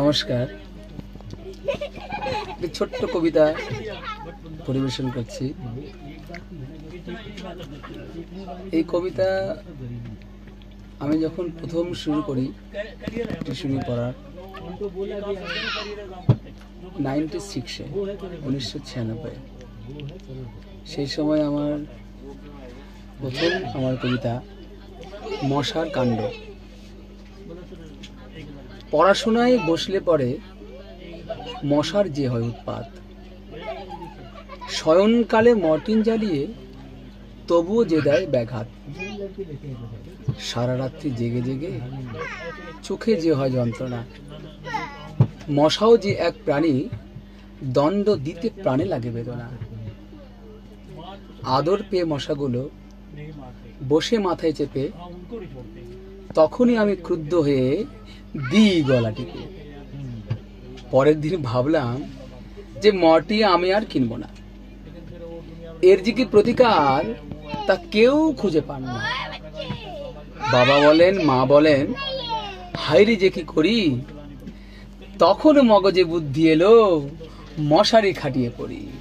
নমস্কার, ছোট্ট কবিতা পরিবেশন করছি। এই কবিতা আমি যখন প্রথম শুরু করি টিউশনি পড়ার 1996 সেই সময় আমার কবিতা মশার কাণ্ড। পড়াশোনায় বসলে পরে মশার যে হয় উৎপাত, শয়নকালে মর্টিন জ্বালিয়ে তবুও যে দেয় ব্যাঘাত, সারা রাত্রি জেগে জেগে চোখে যে হয় যন্ত্রণা। মশাও যে এক প্রাণী, দণ্ড দিতে প্রাণে লাগে বেদনা। আদর পেয়ে মশাগুলো বসে মাথায় চেপে, তখনই আমি ক্রুদ্ধ হয়ে দিই গলা টিপে। পরের দিন ভাবলাম যে মর্টি আমি আর কিনবো না, এর যে কি প্রতিকার তা কেউ খুঁজে পান না। বাবা বলেন, মা বলেন, হাইরি যে কি করি, তখন মগজে বুদ্ধি এলো, মশারি খাটিয়ে পড়ি।